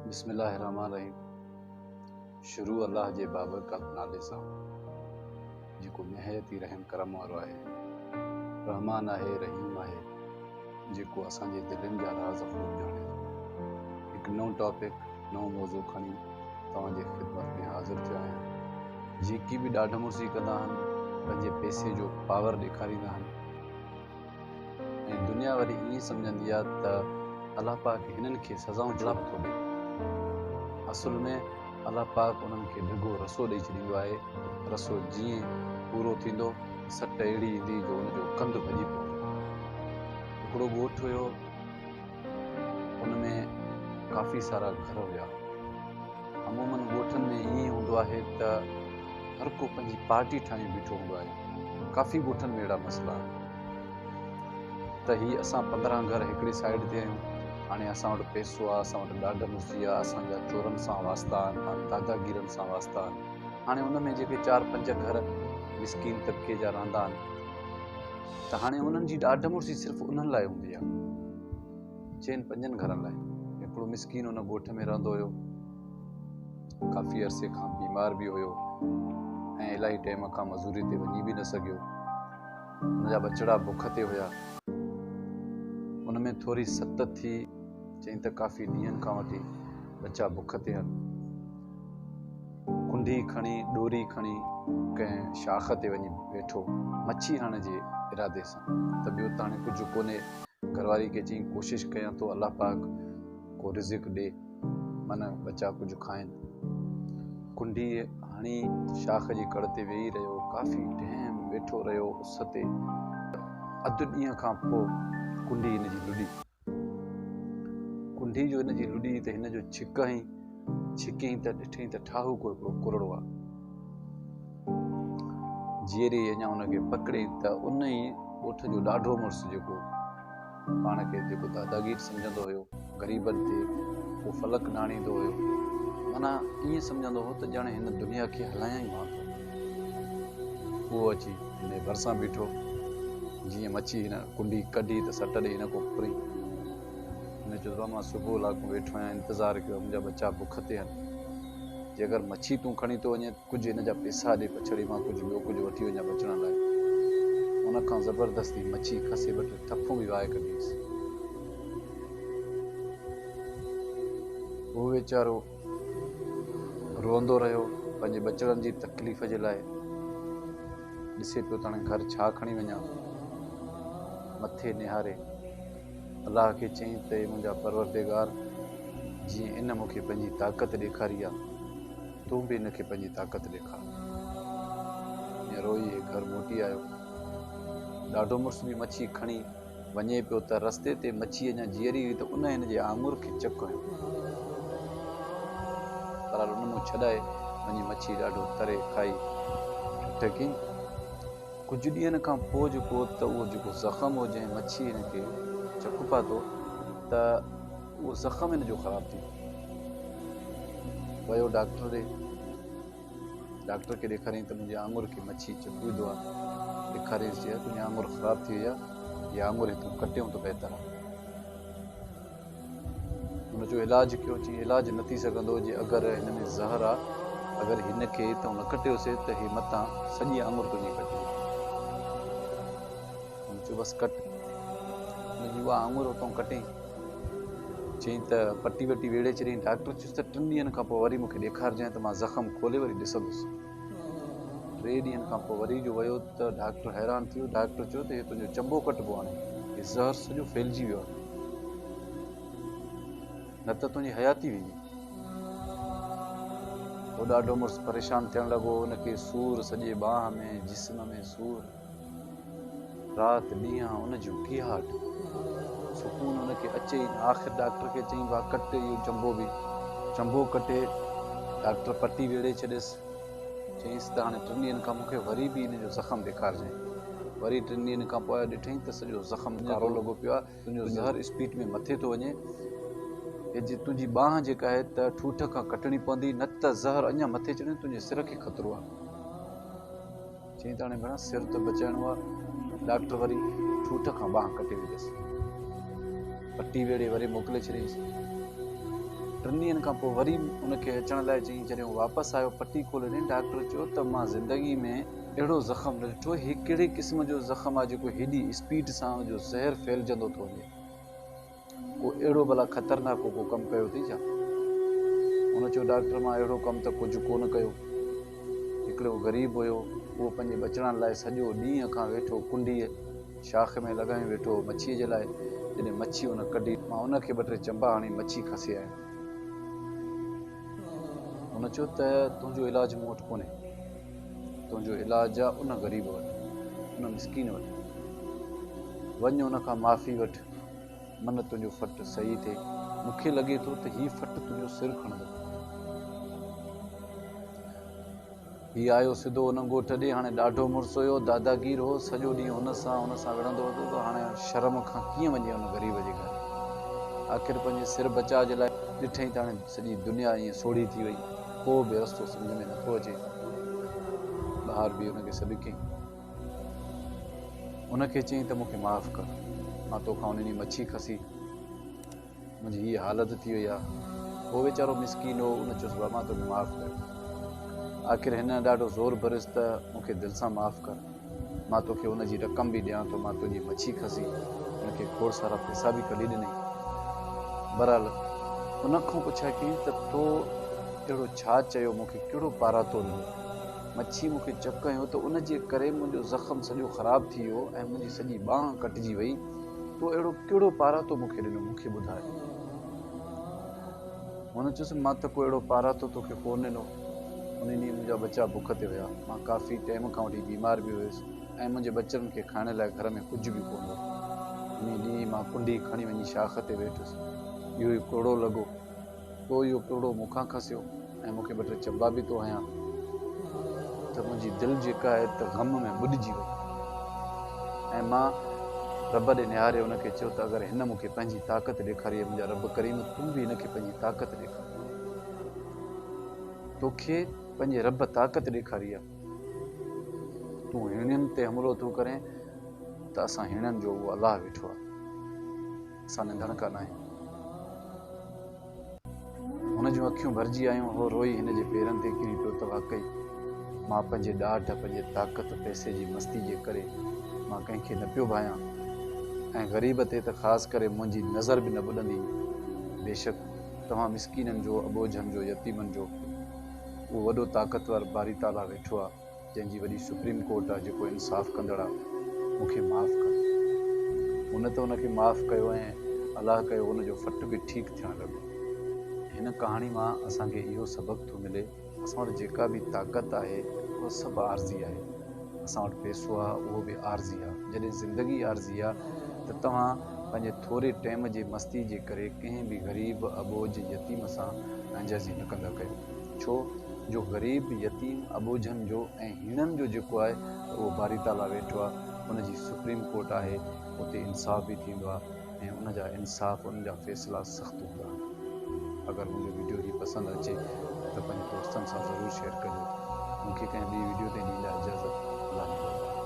बिस्मिल्लाहिर्रहमानिर्रहीम। शुरू अल्लाह जे बाबरकत नाले सां जेको निहायत ई रहम करम वारो आहे। रहमान आहे, रहीम आहे, जेको असांजे दिलनि जा राज़ ख़ूब ॼाणे थो। हिकु नओं टॉपिक, नओं मौज़ू खणी तव्हांजे ख़िदमत में हाज़िर थियो आहियां। जेकी बि ॾाढ मुर्सी कंदा आहिनि, पंहिंजे पैसे जो पावर ॾेखारींदा आहिनि ऐं दुनिया वरी ईअं सम्झंदी आहे त अलाह पाक हिननि खे सज़ाऊं छो नथो ॾे। असुल में अलाह पाक उन्हनि खे ढिघो रसो ॾेई छॾींदो आहे। रसो जीअं पूरो थींदो, सट अहिड़ी ईंदी जो उनजो कंधु भॼी पवंदो। हिकिड़ो ॻोठु हुयो, उन में काफ़ी सारा घर हुया। अमूमन ॻोठनि में ईअं हूंदो आहे त हर को पंहिंजी पार्टी ठाहे बीठो हूंदो आहे। काफ़ी ॻोठनि में अहिड़ा मसइला आहिनि त ही असां 15 घर हिकिड़ी साइड ते आहियूं। हाणे असां वटि पैसो आहे, असां वटि ॾाढ मुर्सी आहे, असांजा चोरनि सां वास्ता आहिनि, दादागीरनि सां वास्ता आहिनि। हाणे उन में जेके 4-5 घर मिसकीन तबिके जा रहंदा आहिनि, त हाणे उन्हनि जी ॾाढ मुर्सी सिर्फ़ु उन्हनि लाइ हूंदी आहे, 4-5 घरनि लाइ। हिकिड़ो मिसकीन उन ॻोठ में रहंदो हुयो, काफ़ी अरसे खां बीमार बि हुयो ऐं इलाही टाइम खां मज़ूरी ते वञी बि न सघियो। हुनजा बचड़ा बुख ते हुया। उनमें थोरी सत थी, चई त काफ़ी ॾींहंनि खां वठी बच्चा बुख ते आहिनि। कुंडी खणी, डोरी खणी कंहिं शाख ते वञी वेठो मच्छी हणण जे इरादे सां। त ॿियो त हाणे कुझु कोन्हे। घरवारी खे चई कोशिशि कयां थो अलाह पाक को रिज़िक ॾे, माना बच्चा कुझु खाइनि। कुंडी हणी शाख जी कड़ ते वेही रहियो, काफ़ी टाइम वेठो रहियो उस ते। अधु ॾींहं खां पोइ कुंडी हिन जी लुॾी। कुंडी जो हिन जी लुॾी त हिन जो छिकई त ॾिठई त ठाहु को हिकिड़ो कुरड़ो आहे। जीअरी अञा हुनखे पकड़े त उन ई ॻोठ जो ॾाढो मुड़ुसु, जेको पाण खे जेको दादागीर सम्झंदो हुयो, ग़रीबनि ते को फलक ॾाणींदो हुयो, माना ईअं सम्झंदो हो त ॼाणे हिन दुनिया खे हलायां ई मां थो। उहो अची हिन भरिसां बीठो। जीअं मच्छी हिन कुंडी कढी त सट ॾे हिन को खुरी। हिन चयो मां सुबुह लाॻू वेठो आहियां, इंतज़ारु कयो, मुंहिंजा बच्चा बुख ते आहिनि। जे अगरि मच्छी तूं खणी थो वञे, कुझु हिन जा पैसा ॾे पछड़ी, मां कुझु ॿियो कुझु वठी वञा बचण लाइ। उन खां ज़बरदस्ती मच्छी खसे, ॿ 3 ठफूं बि वाहे कढीसि। उहो वीचारो रोअंदो रहियो पंहिंजे बचड़नि जी तकलीफ़ जे लाइ। ॾिसे पियो त हाणे घर छा खणी वञा। मथे निहारे अलाह खे चई त हे मुंहिंजा परवरदिगार, जीअं इन मूंखे पंहिंजी ताक़त ॾेखारी आहे, तूं बि हिनखे पंहिंजी ताक़त ॾेखार। ईअं रोई घर मोटी आयो। ॾाढो मुड़ुसु बि मच्छी खणी वञे पियो त रस्ते ते मच्छी अञा जीअरी हुई त उन हिन जे आङुर खे चक हयो। पर उन मूं छॾाए वञी मच्छी ॾाढो तरे खाई ठठ कई। कुझु ॾींहंनि खां पोइ जेको त उहो जेको ज़ख़्म हो, जंहिं मच्छी हिन खे चकु पातो, त उहो ज़ख़्म हिन जो ख़राबु थी वियो। डॉक्टर ॾे, डॉक्टर खे ॾेखारियईं त मुंहिंजे आङुर खे मच्छी चकुईंदो आहे। ॾेखारियईंसि, चयो तुंहिंजी आङुर ख़राबु थी वई आहे, इहा आङुर तूं कटियूं त बहितर आहे। हुन जो इलाजु कयो। चई इलाजु न थी सघंदो, जे अगरि हिन में ज़हर आहे, अगरि हिन खे तूं न कटियोसीं त हे मथां सॼी आङुर तुंहिंजी कटी। हुन चयो बसि कट। हुनजी उहा आङुर उतां कटियईं। चई त पटी वटी वेड़े छॾियईं। डॉक्टर चयुसि त 3 ॾींहंनि खां पोइ वरी मूंखे ॾेखारिजांइ त मां ज़ख़्म खोले वरी ॾिसंदुसि। 3 ॾींहंनि खां पोइ वरी जो वियो त डॉक्टर हैरान थी वियो। डॉक्टर चयो त हे तुंहिंजो चंबो कटिबो, हाणे हे ज़हर सॼो फैलिजी वियो आहे, न त तुंहिंजी हयाती वेंदी। उहो ॾाढो मुड़ुसु परेशान थियण लॻो। हुनखे सूर सॼे बांह में, जिस्म में सूर, राति ॾींहं उन जूं कीहाट, सुकून हुनखे अचे ई न। आख़िर डॉक्टर खे चई भाउ कट इहो चंबो बि। चंबो कटे डॉक्टर पटी वेड़े छॾियसि। चईंसि त हाणे 3 ॾींहंनि खां मूंखे वरी बि हिन जो ज़ख़्म ॾेखारिजांइ। वरी 3 ॾींहंनि खां पोइ ॾिठईं त सॼो ज़ख़्म कारो लॻो पियो आहे, तुंहिंजो ज़हर स्पीड में मथे थो वञे। हे जे तुंहिंजी बांह जेका आहे त ठूठ खां कटणी पवंदी, न त ज़हर अञा मथे चढ़े, तुंहिंजे सिर खे ख़तरो आहे। चई त हाणे भेण सिर त बचाइणो आहे। डॉक्टर वरी ठूठ खां बांह कटे विधसि, पटी वेड़े वरी मोकिले छॾियईंसि। 3 ॾींहंनि खां पोइ वरी उनखे अचण लाइ चई। जॾहिं हू वापसि आयो पटी खोले ॾिनी, डॉक्टर चयो त मां ज़िंदगी में अहिड़ो ज़ख़्म न ॾिठो, ही कहिड़े क़िस्म जो ज़ख़्म आहे जेको हेॾी स्पीड सां जो ज़हर फैलजंदो थो वञे, को अहिड़ो भला ख़तरनाक को कमु कयो अथई छा? हुन चयो डॉक्टर मां अहिड़ो कमु त कुझु कोन कयो। हिकिड़ो ग़रीब हुयो, उहो पंहिंजे बचड़नि लाइ सॼो ॾींहं खां वेठो कुंडीअ शाख में लॻाए वेठो मच्छीअ जे लाइ। जॾहिं मच्छी हुन कढी, मां उनखे 2-3 चंबा हणी मच्छी खसे आयुमि। हुन चयो त तुंहिंजो इलाजु मूं वटि कोन्हे, तुंहिंजो इलाजु आहे उन ग़रीब वटि, उन मिसकीन वटि। वञ उन खां माफ़ी वठि, मन तुंहिंजो फटु सही थिए। मूंखे लॻे थो त हीउ फटु तुंहिंजो सिर खणंदो। हीउ आयो सिधो हुन ॻोठ ॾे, हाणे ॾाढो मुड़ुसु हुयो, दादागीर हो, सॼो ॾींहुं हुन सां विढ़ंदो हुओ। त हाणे शर्म खां कीअं वञे हुन ग़रीब जे घर। आख़िर पंहिंजे सिर बचा जे लाइ ॾिठईं त हाणे सॼी दुनिया ईअं सोढ़ी थी वई, को बि रस्तो सम्झ में नथो अचे। ॿाहिरि बि हुनखे सॾु कयईं, हुनखे चयईं त मूंखे माफ़ु कर, मां तोखां उन ॾींहुं मच्छी खसी, मुंहिंजी हीअ हालत थी वई आहे। उहो वीचारो मिसकीन हो, उन चयोसि बाबा मां तोखे माफ़ु कयो। आख़िर हिन ॾाढो ज़ोर भरियुसि त मूंखे दिलि सां माफ़ु कर, मां तोखे हुनजी रक़म बि ॾियां थो, मां तुंहिंजी मच्छी खसी। हुनखे खोड़ सारा पैसा बि कढी ॾिनई। बहरहाल उनखां पुछाए कयईं त तो अहिड़ो छा चयो, मूंखे कहिड़ो पारातो ॾिनो, मच्छी मूंखे चक हयो त उनजे करे मुंहिंजो ज़ख़्म सॼो ख़राबु थी वियो ऐं मुंहिंजी सॼी बांह कटिजी वई, तो अहिड़ो कहिड़ो पारातो मूंखे ॾिनो, मूंखे ॿुधाए। हुन चयोसि मां त को अहिड़ो पारातो तोखे कोन ॾिनो, उन ॾींहुं मुंहिंजा बच्चा बुख ते हुया, मां काफ़ी टाइम खां वठी बीमार बि हुयुसि ऐं मुंहिंजे बच्चनि खे खाइण लाइ घर में कुझु बि कोन हो। उन ॾींहुं मां कुंडी खणी वञी शाख ते वेठुसि, इहो ई कोड़ो लॻो, तो इहो कोड़ो मूंखां खसियो ऐं मूंखे 2-3 चंबा बि तो हयां, त मुंहिंजी दिलि जेका आहे त ग़म में ॿुॾिजी वई। ऐं मां रब ॾे निहारे हुनखे चयो त अगरि हिन मूंखे पंहिंजी ताक़त ॾेखारी आहे, मुंहिंजा रब करीम तूं बि हिनखे पंहिंजी ताक़त ॾेखार, तोखे पंहिंजे रब ताक़त ॾेखारी आहे, तूं हिननि ते हमिलो तूं करें त असां हिननि जो उहो अलाह वेठो आहे, असां निंधण कान आहियूं। हुन जूं अखियूं भरिजी आयूं, हो रोई हिन जे पेरनि ते किरी पियो त वाकई मां पंहिंजे ॾाढ, पंहिंजे ताक़त, पैसे जी मस्ती जे करे मां कंहिंखे न पियो भायां ऐं ग़रीब ते त ख़ासि करे मुंहिंजी नज़र बि न ॿुॾंदी। बेशक तव्हां मिसकीननि जो, अबोझनि जो, यतीमनि जो उहो वॾो ताक़तवर बारी ताला वेठो आहे, जंहिंजी वॾी सुप्रीम कोर्ट आहे, जेको इंसाफ़ कंदड़ आहे, मूंखे माफ़ु कर। हुन त हुनखे माफ़ु कयो ऐं अलाह कयो हुनजो फटु बि ठीकु थियणु लॻो। हिन कहाणी मां असांखे इहो सबक़ु थो मिले, असां वटि जेका बि ताक़त आहे उहा सभु आर्ज़ी आहे। असां वटि पैसो आहे उहो बि आर्ज़ी आहे। जॾहिं ज़िंदगी आर्ज़ी आहे त तव्हां पंहिंजे थोरे टाइम जे मस्ती जे करे कंहिं बि ग़रीब, अबोझ, यतीम सां अंजाज़ी न कंदा कयो, छो जो ग़रीब, यतीम, अबोझनि जो ऐं हीणनि जो जेको आहे उहो बारी ताला वेठो आहे, हुनजी सुप्रीम कोर्ट आहे, उते इंसाफ़ बि थींदो आहे ऐं उनजा इंसाफ़, उनजा फ़ैसिला सख़्तु हूंदा आहिनि। अगरि मुंहिंजो वीडियो ही पसंदि अचे त पंहिंजे दोस्तनि सां ज़रूरु शेयर कजो। मूंखे कंहिं ॿी वीडियो ते ॾींदा इजाज़त। अल्लाह